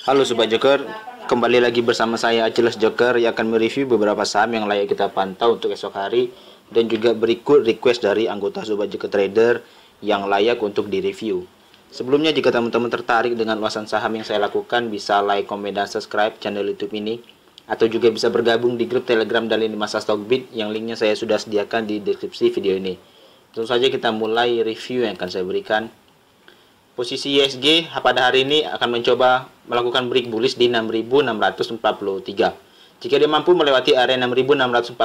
Halo Sobat Joker, kembali lagi bersama saya Jelas Joker yang akan mereview beberapa saham yang layak kita pantau untuk esok hari dan juga berikut request dari anggota Sobat Joker Trader yang layak untuk direview. Sebelumnya jika teman-teman tertarik dengan ulasan saham yang saya lakukan, bisa like, komen, dan subscribe channel YouTube ini, atau juga bisa bergabung di grup Telegram dan lini masa Stockbit yang linknya saya sudah sediakan di deskripsi video ini. Tentu saja kita mulai review yang akan saya berikan. Posisi ISG pada hari ini akan mencoba melakukan break bullish di 6.643. Jika dia mampu melewati area 6.643,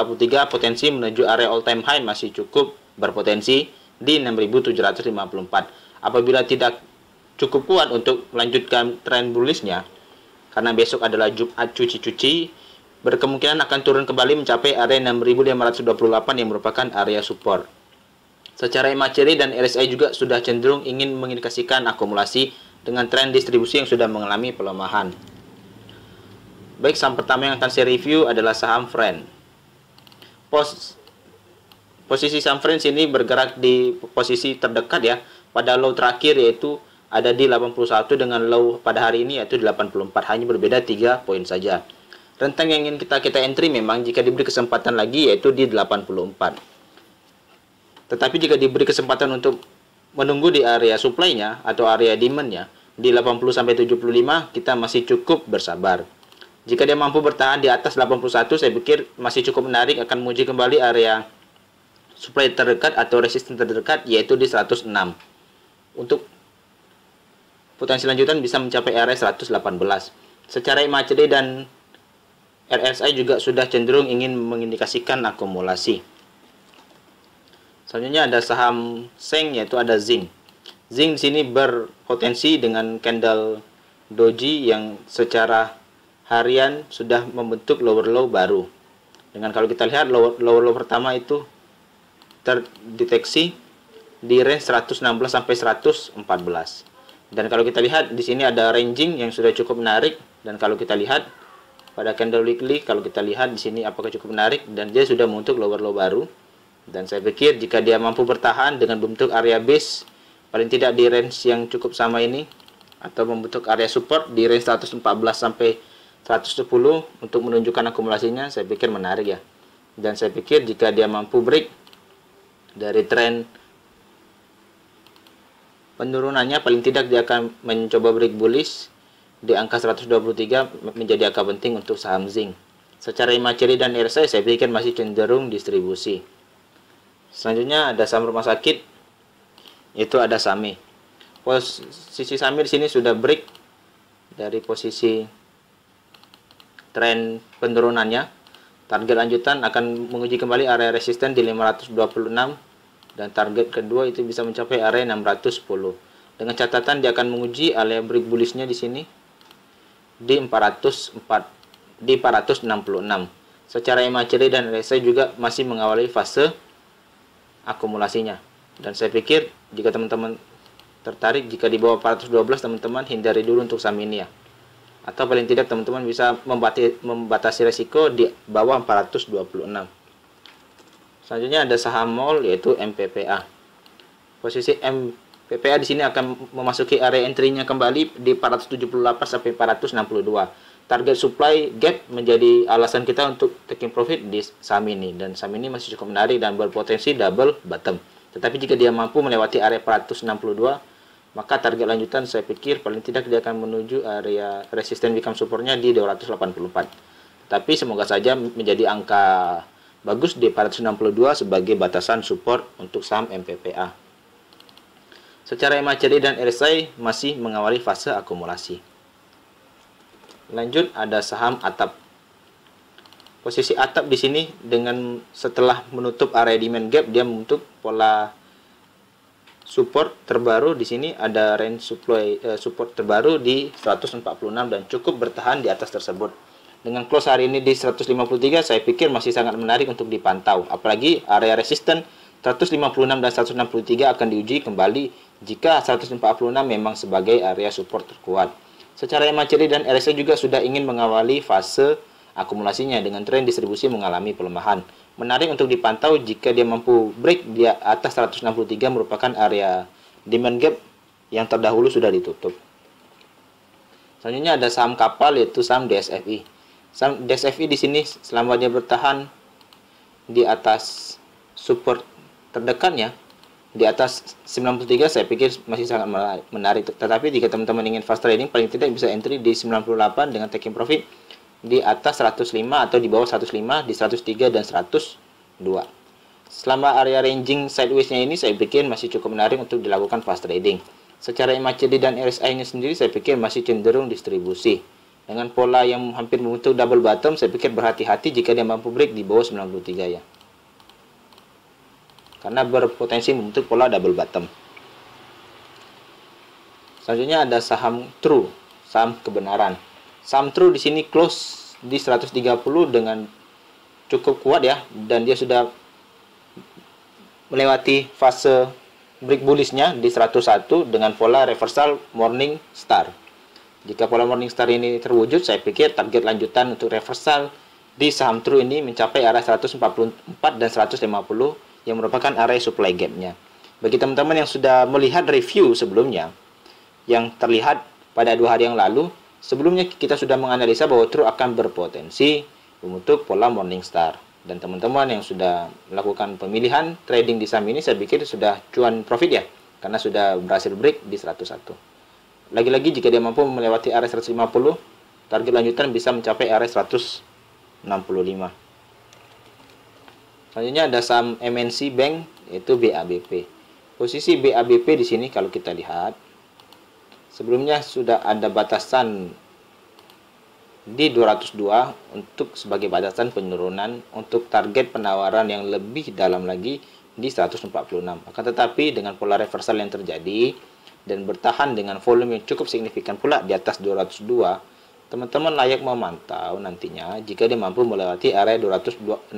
potensi menuju area all time high masih cukup berpotensi di 6.754. Apabila tidak cukup kuat untuk melanjutkan tren bullishnya, karena besok adalah Jumat cuci-cuci, berkemungkinan akan turun kembali mencapai area 6.528 yang merupakan area support. Secara MACD dan RSI juga sudah cenderung ingin mengindikasikan akumulasi dengan tren distribusi yang sudah mengalami pelemahan. Baik, saham pertama yang akan saya review adalah saham Friend. Posisi saham Friend ini bergerak di posisi terdekat ya, pada low terakhir yaitu ada di 81 dengan low pada hari ini yaitu 84, hanya berbeda 3 poin saja. Rentang yang ingin kita entry memang jika diberi kesempatan lagi yaitu di 84. Tetapi jika diberi kesempatan untuk menunggu di area supply-nya atau area demand-nya di 80-75, kita masih cukup bersabar. Jika dia mampu bertahan di atas 81, saya pikir masih cukup menarik akan menguji kembali area supply terdekat atau resisten terdekat yaitu di 106. Untuk potensi lanjutan bisa mencapai area 118. Secara MACD dan RSI juga sudah cenderung ingin mengindikasikan akumulasi. Selanjutnya ada saham Seng, yaitu ada Zinc. Zinc di sini berpotensi dengan candle doji yang secara harian sudah membentuk lower low baru. Dengan kalau kita lihat lower low pertama itu terdeteksi di range 116 sampai 114. Dan kalau kita lihat di sini ada ranging yang sudah cukup menarik, dan kalau kita lihat pada candle weekly, kalau kita lihat di sini apakah cukup menarik, dan dia sudah membentuk lower low baru. Dan saya pikir jika dia mampu bertahan dengan membentuk area base paling tidak di range yang cukup sama ini, atau membentuk area support di range 114 sampai 110 untuk menunjukkan akumulasinya, saya pikir menarik ya. Dan saya pikir jika dia mampu break dari tren penurunannya, paling tidak dia akan mencoba break bullish di angka 123 menjadi angka penting untuk saham Zinc. Secara MACD dan RSI saya pikir masih cenderung distribusi. Selanjutnya ada saham rumah sakit, yaitu ada Sami. Posisi Sami di sini sudah break dari posisi tren penurunannya. Target lanjutan akan menguji kembali area resisten di 526 dan target kedua itu bisa mencapai area 610. Dengan catatan dia akan menguji area break bullishnya di sini di 466. Secara MACD dan RSI juga masih mengawali fase akumulasinya, dan saya pikir jika teman-teman tertarik, jika di bawah 412 teman-teman hindari dulu untuk saham ini ya, atau paling tidak teman-teman bisa membatasi resiko di bawah 426. Selanjutnya ada saham mall, yaitu MPPA. Posisi MPPA di sini akan memasuki area entry-nya kembali di 478 sampai 462. Target supply gap menjadi alasan kita untuk taking profit di saham ini, dan saham ini masih cukup menarik dan berpotensi double bottom. Tetapi jika dia mampu melewati area 462, maka target lanjutan saya pikir paling tidak dia akan menuju area resisten become supportnya di 284. Tapi semoga saja menjadi angka bagus di 462 sebagai batasan support untuk saham MPPA. Secara MACD dan RSI masih mengawali fase akumulasi. Lanjut ada saham Atap. Posisi Atap di sini dengan setelah menutup area demand gap, dia membentuk pola support terbaru. Di sini ada range support terbaru di 146 dan cukup bertahan di atas tersebut. Dengan close hari ini di 153, saya pikir masih sangat menarik untuk dipantau. Apalagi area resisten 156 dan 163 akan diuji kembali jika 146 memang sebagai area support terkuat. Secara MACD dan RSI juga sudah ingin mengawali fase akumulasinya dengan tren distribusi mengalami pelemahan. Menarik untuk dipantau jika dia mampu break di atas 163 merupakan area demand gap yang terdahulu sudah ditutup. Selanjutnya ada saham kapal, yaitu saham DSFI. Saham DSFI di sini selama dia bertahan di atas support terdekatnya di atas 93, saya pikir masih sangat menarik. Tetapi jika teman-teman ingin fast trading, paling tidak bisa entry di 98 dengan taking profit di atas 105 atau di bawah 105 di 103 dan 102. Selama area ranging sideways-nya ini, saya pikir masih cukup menarik untuk dilakukan fast trading. Secara MACD dan RSI-nya sendiri, saya pikir masih cenderung distribusi. Dengan pola yang hampir membentuk double bottom, saya pikir berhati-hati jika dia mampu break di bawah 93 ya. Karena berpotensi membentuk pola double bottom. Selanjutnya ada saham True, saham kebenaran. Saham True di sini close di 130 dengan cukup kuat ya, dan dia sudah melewati fase break bullish-nya di 101 dengan pola reversal morning star. Jika pola morning star ini terwujud, saya pikir target lanjutan untuk reversal di saham True ini mencapai area 144 dan 150 yang merupakan area supply gap-nya. Bagi teman-teman yang sudah melihat review sebelumnya yang terlihat pada 2 hari yang lalu, sebelumnya kita sudah menganalisa bahwa True akan berpotensi membentuk pola morning star. Dan teman-teman yang sudah melakukan pemilihan trading di saham ini, saya pikir sudah cuan profit ya, karena sudah berhasil break di 101. Lagi-lagi jika dia mampu melewati area 150, target lanjutan bisa mencapai area 165. Selanjutnya ada saham MNC Bank, yaitu BABP. Posisi BABP di sini kalau kita lihat, sebelumnya sudah ada batasan di 202 untuk sebagai batasan penurunan untuk target penawaran yang lebih dalam lagi di 146. Akan tetapi dengan pola reversal yang terjadi dan bertahan dengan volume yang cukup signifikan pula di atas 202, teman-teman layak memantau nantinya jika dia mampu melewati area 266.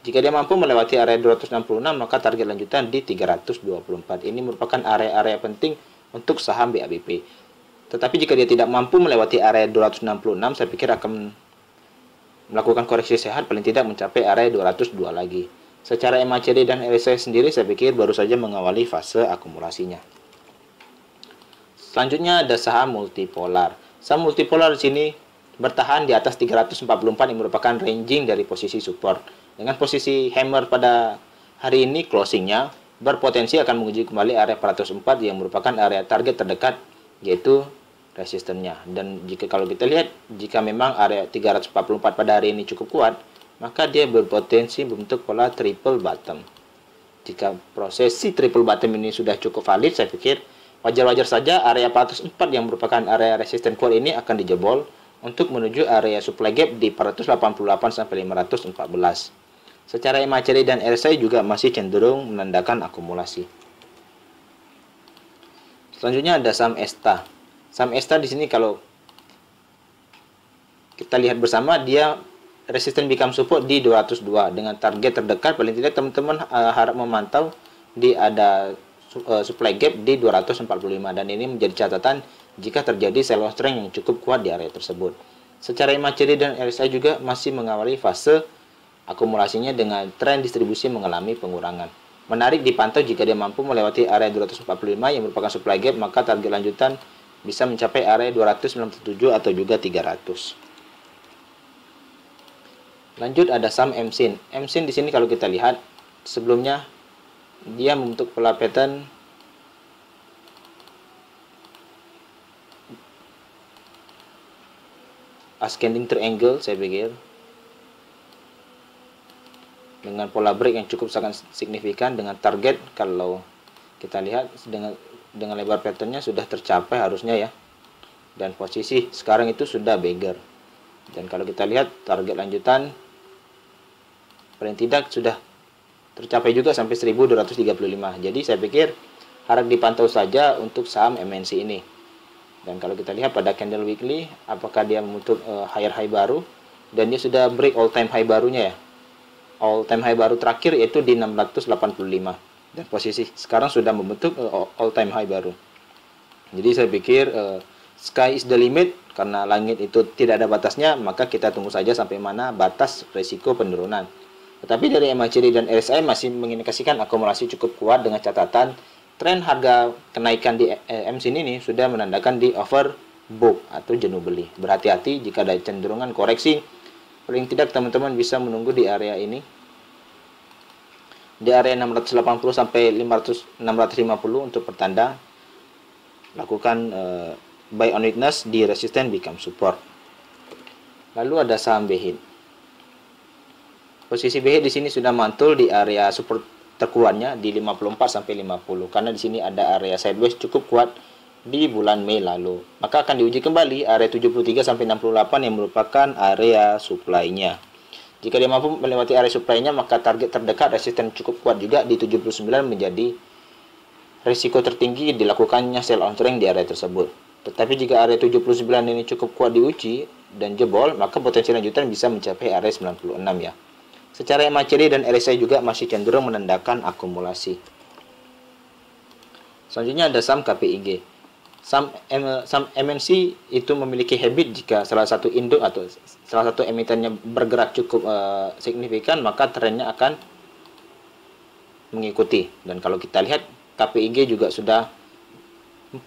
Jika dia mampu melewati area 266, maka target lanjutan di 324. Ini merupakan area-area penting untuk saham BABP. Tetapi jika dia tidak mampu melewati area 266, saya pikir akan melakukan koreksi sehat, paling tidak mencapai area 202 lagi. Secara MACD dan RSI sendiri, saya pikir baru saja mengawali fase akumulasinya. Selanjutnya ada saham multipolar. Saham multipolar di sini bertahan di atas 344 yang merupakan ranging dari posisi support. Dengan posisi hammer pada hari ini closingnya berpotensi akan menguji kembali area 404 yang merupakan area target terdekat, yaitu resistennya. Dan jika kalau kita lihat, jika memang area 344 pada hari ini cukup kuat, maka dia berpotensi membentuk pola triple bottom. Jika prosesi triple bottom ini sudah cukup valid, saya pikir wajar-wajar saja area 404 yang merupakan area resisten kuat ini akan dijebol untuk menuju area supply gap di 488 sampai 514. Secara MACD dan RSI juga masih cenderung menandakan akumulasi. Selanjutnya ada saham ESTA. Saham ESTA di sini kalau kita lihat bersama, dia resisten become support di 202 dengan target terdekat paling tidak teman-teman harap memantau di ada supply gap di 245, dan ini menjadi catatan jika terjadi sell off trend yang cukup kuat di area tersebut. Secara MACD dan RSI juga masih mengawali fase akumulasinya dengan tren distribusi mengalami pengurangan. Menarik dipantau jika dia mampu melewati area 245 yang merupakan supply gap, maka target lanjutan bisa mencapai area 297 atau juga 300. Lanjut ada saham MSIN. MSIN di sini kalau kita lihat sebelumnya dia membentuk pola pattern ascending triangle, saya pikir dengan pola break yang cukup sangat signifikan, dengan target kalau kita lihat dengan lebar patternnya sudah tercapai harusnya ya, dan posisi sekarang itu sudah beggar. Dan kalau kita lihat target lanjutan paling tidak sudah tercapai juga sampai 1235. Jadi saya pikir harap dipantau saja untuk saham MNC ini. Dan kalau kita lihat pada candle weekly, apakah dia membentuk higher high baru, dan dia sudah break all time high barunya ya. All time high baru terakhir yaitu di 685. Dan posisi sekarang sudah membentuk all time high baru. Jadi saya pikir sky is the limit, karena langit itu tidak ada batasnya, maka kita tunggu saja sampai mana batas risiko penurunan. Tetapi dari MACD dan RSI masih mengindikasikan akumulasi cukup kuat, dengan catatan tren harga kenaikan di MSIN ini sudah menandakan di over book atau jenuh beli. Berhati-hati jika ada cenderungan koreksi. Paling tidak teman-teman bisa menunggu di area ini, di area 680 sampai 650 untuk pertanda. Lakukan buy on weakness di resistance become support. Lalu ada saham BHIT. Posisi BHIT di sini sudah mantul di area support terkuatnya di 54 sampai 50, karena di sini ada area sideways cukup kuat di bulan Mei lalu. Maka akan diuji kembali area 73 sampai 68 yang merupakan area supply-nya. Jika dia mampu melewati area supply-nya, maka target terdekat resisten cukup kuat juga di 79 menjadi risiko tertinggi dilakukannya sell on trend di area tersebut. Tetapi jika area 79 ini cukup kuat diuji dan jebol, maka potensi lanjutan bisa mencapai area 96 ya. Secara MACD dan RSI juga masih cenderung menandakan akumulasi. Selanjutnya ada saham KPIG. Saham MNC itu memiliki habit jika salah satu induk atau salah satu emitennya bergerak cukup signifikan, maka trennya akan mengikuti. Dan kalau kita lihat KPIG juga sudah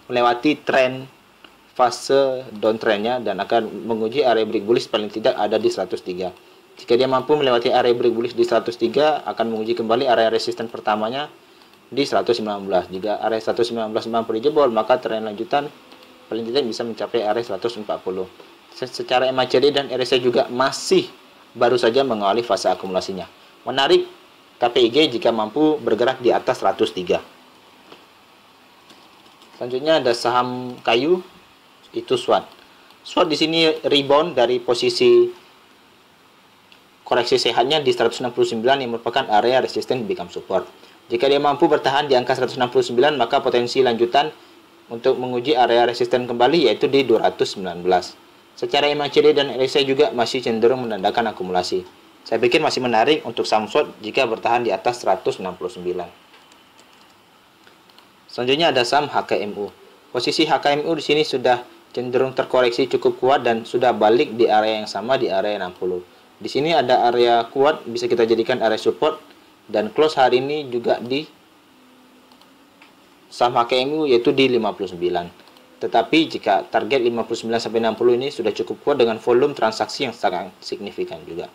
melewati tren fase downtrendnya dan akan menguji area break bullish paling tidak ada di 103. Jika dia mampu melewati area break bullish di 103, akan menguji kembali area resisten pertamanya di 119. Jika area 119 mampu dijebol, maka tren lanjutan paling tidak bisa mencapai area 140. Secara MACD dan RSI juga masih baru saja mengawali fase akumulasinya. Menarik KPIG jika mampu bergerak di atas 103. Selanjutnya ada saham kayu, itu SWAT. SWAT di sini rebound dari posisi koreksi sehatnya di 169 yang merupakan area resisten become support. Jika dia mampu bertahan di angka 169, maka potensi lanjutan untuk menguji area resisten kembali yaitu di 219. Secara MACD dan RSI juga masih cenderung menandakan akumulasi. Saya pikir masih menarik untuk saham SWOT jika bertahan di atas 169. Selanjutnya ada saham HKMU. Posisi HKMU di sini sudah cenderung terkoreksi cukup kuat dan sudah balik di area yang sama di area 60. Di sini ada area kuat bisa kita jadikan area support dan close hari ini juga di saham HKMU yaitu di 59. Tetapi jika target 59 sampai 60 ini sudah cukup kuat dengan volume transaksi yang sangat signifikan juga.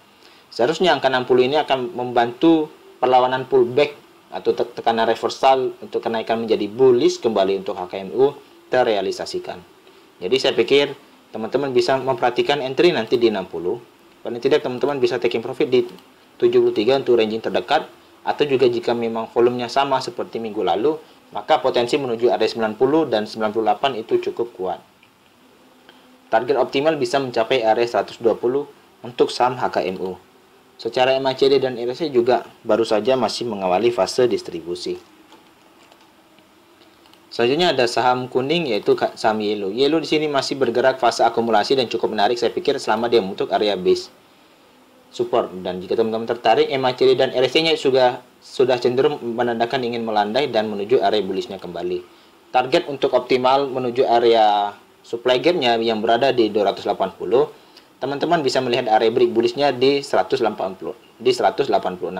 Seharusnya angka 60 ini akan membantu perlawanan pullback atau tekanan reversal untuk kenaikan menjadi bullish kembali untuk HKMU terrealisasikan. Jadi saya pikir teman-teman bisa memperhatikan entry nanti di 60. Paling tidak teman-teman bisa taking profit di 73 untuk ranging terdekat, atau juga jika memang volumenya sama seperti minggu lalu, maka potensi menuju area 90 dan 98 itu cukup kuat. Target optimal bisa mencapai area 120 untuk saham HKMU. Secara MACD dan RSI juga baru saja masih mengawali fase distribusi. Selanjutnya ada saham kuning yaitu saham Yellow. Yellow di sini masih bergerak fase akumulasi dan cukup menarik saya pikir selama dia membentuk area base support. Dan jika teman-teman tertarik, MACD dan RSI-nya sudah cenderung menandakan ingin melandai dan menuju area bullishnya kembali. Target untuk optimal menuju area supply gap-nya yang berada di 280. Teman-teman bisa melihat area break bullishnya di 186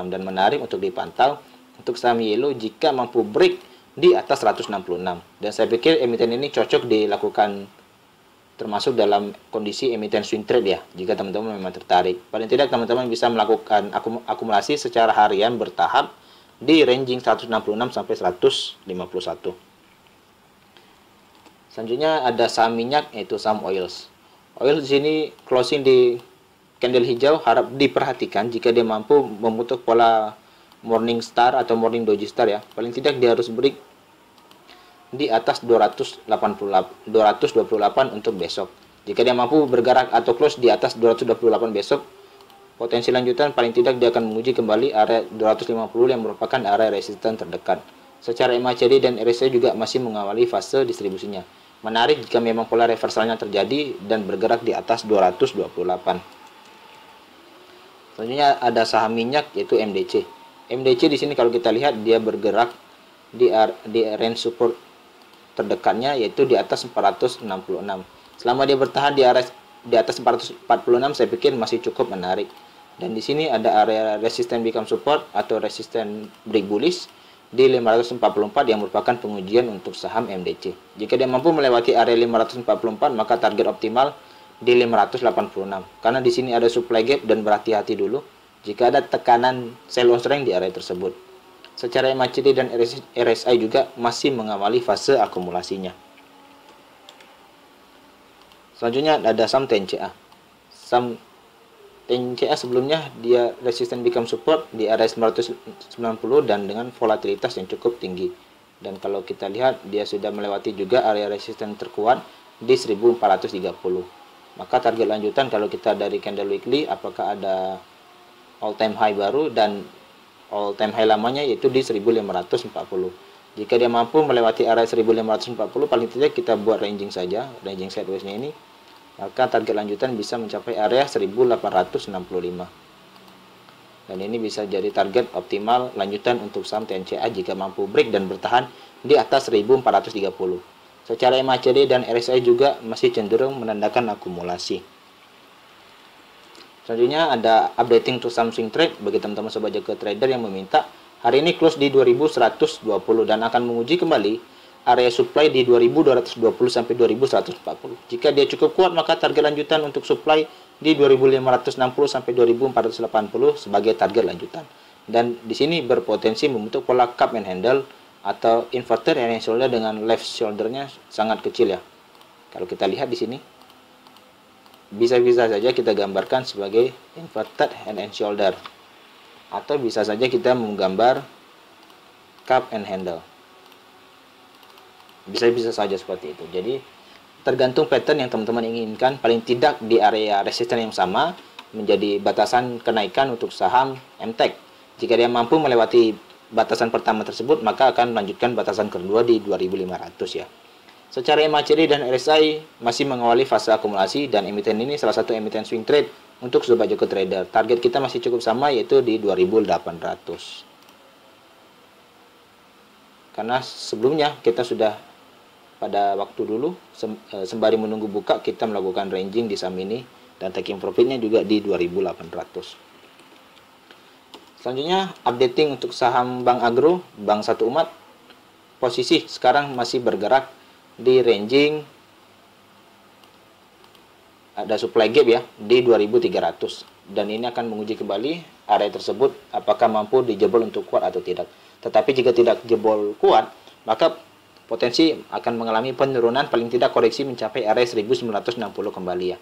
dan menarik untuk dipantau untuk saham Yellow jika mampu break di atas 166. Dan saya pikir emiten ini cocok dilakukan termasuk dalam kondisi emiten swing trade ya, jika teman-teman memang tertarik. Paling tidak teman-teman bisa melakukan akumulasi secara harian bertahap di ranging 166 sampai 151. Selanjutnya ada saham minyak yaitu saham oils. Oils di sini closing di candle hijau, harap diperhatikan jika dia mampu memutus pola Morning Star atau Morning Doji Star ya. Paling tidak dia harus break di atas 228 untuk besok. Jika dia mampu bergerak atau close di atas 228 besok, potensi lanjutan paling tidak dia akan menguji kembali area 250 yang merupakan area resisten terdekat. Secara MACD dan RSI juga masih mengawali fase distribusinya. Menarik jika memang pola reversalnya terjadi dan bergerak di atas 228. Selanjutnya ada saham minyak yaitu MDC. MDC di sini kalau kita lihat dia bergerak di range support terdekatnya yaitu di atas 466. Selama dia bertahan di atas 446 saya pikir masih cukup menarik. Dan di sini ada area resisten become support atau resisten break bullish di 544 yang merupakan pengujian untuk saham MDC. Jika dia mampu melewati area 544, maka target optimal di 586. Karena di sini ada supply gap dan berhati-hati dulu jika ada tekanan sell on strength di area tersebut. Secara MACD dan RSI juga masih mengawali fase akumulasinya. Selanjutnya ada saham TNCA. Saham TNCA sebelumnya dia resisten become support di area 990 dan dengan volatilitas yang cukup tinggi. Dan kalau kita lihat dia sudah melewati juga area resisten terkuat di 1430. Maka target lanjutan kalau kita dari candle weekly, apakah ada all time high baru, dan all time high lamanya yaitu di 1540. Jika dia mampu melewati area 1540, paling tidak kita buat ranging saja, ranging sideways-nya ini, maka target lanjutan bisa mencapai area 1865. Dan ini bisa jadi target optimal lanjutan untuk saham TNCA jika mampu break dan bertahan di atas 1430. Secara MACD dan RSI juga masih cenderung menandakan akumulasi. Selanjutnya ada updating to saham swing trade bagi teman-teman sobat jaga trader yang meminta. Hari ini close di 2120 dan akan menguji kembali area supply di 2220 sampai 2140. Jika dia cukup kuat, maka target lanjutan untuk supply di 2560 sampai 2480 sebagai target lanjutan. Dan di sini berpotensi membentuk pola cup and handle atau inverted hand and shoulder dengan left shoulder-nya sangat kecil ya. Kalau kita lihat di sini bisa-bisa saja kita gambarkan sebagai inverted hand and shoulder, atau bisa saja kita menggambar cup and handle. Bisa-bisa saja seperti itu. Jadi tergantung pattern yang teman-teman inginkan. Paling tidak di area resisten yang sama menjadi batasan kenaikan untuk saham MTech. Jika dia mampu melewati batasan pertama tersebut, maka akan melanjutkan batasan kedua di 2500 ya. Secara MACD dan RSI masih mengawali fase akumulasi, dan emiten ini salah satu emiten swing trade untuk sobat jago trader. Target kita masih cukup sama, yaitu di 2800. Karena sebelumnya kita sudah pada waktu dulu sembari menunggu buka kita melakukan ranging di saham ini dan taking profitnya juga di 2800. Selanjutnya updating untuk saham Bank Agro, Bank Satu Umat. Posisi sekarang masih bergerak di ranging, ada supply gap ya di 2300, dan ini akan menguji kembali area tersebut apakah mampu dijebol untuk kuat atau tidak. Tetapi jika tidak jebol kuat, maka potensi akan mengalami penurunan, paling tidak koreksi mencapai area 1960 kembali ya.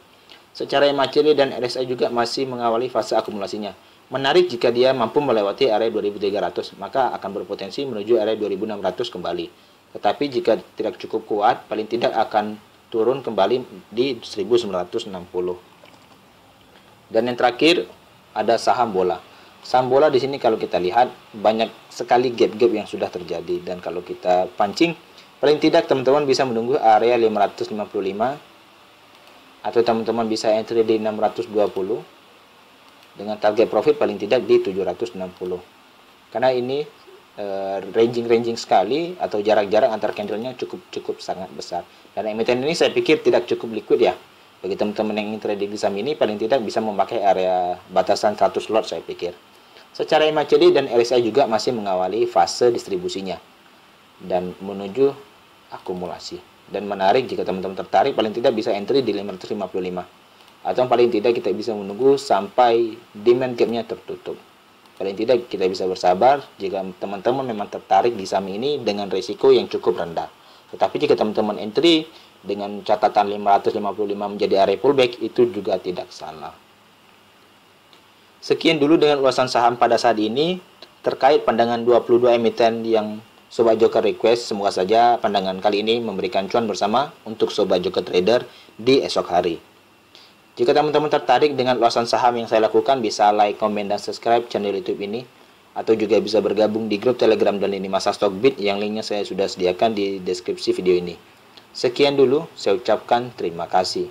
Secara MACD dan RSI juga masih mengawali fase akumulasinya. Menarik jika dia mampu melewati area 2300, maka akan berpotensi menuju area 2600 kembali. Tetapi jika tidak cukup kuat, paling tidak akan turun kembali di 1960. Dan yang terakhir ada saham bola. Saham bola di sini kalau kita lihat banyak sekali gap-gap yang sudah terjadi, dan kalau kita pancing, paling tidak teman-teman bisa menunggu area 555 atau teman-teman bisa entry di 620 dengan target profit paling tidak di 760. Karena ini ranging sekali, atau jarak-jarak antar candlenya cukup sangat besar. Dan emiten ini saya pikir tidak cukup liquid ya. Bagi teman-teman yang ingin trading di saham ini, paling tidak bisa memakai area batasan 100 lot saya pikir. Secara MACD dan RSI juga masih mengawali fase distribusinya dan menuju akumulasi. Dan menarik jika teman-teman tertarik, paling tidak bisa entry di 555. Atau paling tidak kita bisa menunggu sampai demand gap-nya tertutup. Paling tidak kita bisa bersabar jika teman-teman memang tertarik di saham ini dengan risiko yang cukup rendah. Tetapi jika teman-teman entry dengan catatan 555 menjadi area pullback, itu juga tidak salah. Sekian dulu dengan ulasan saham pada saat ini terkait pandangan 22 emiten yang Sobat Joker request. Semoga saja pandangan kali ini memberikan cuan bersama untuk Sobat Joker Trader di esok hari. Jika teman-teman tertarik dengan ulasan saham yang saya lakukan, bisa like, komen, dan subscribe channel YouTube ini. Atau juga bisa bergabung di grup Telegram dan lini masa Stockbit yang linknya saya sudah sediakan di deskripsi video ini. Sekian dulu, saya ucapkan terima kasih.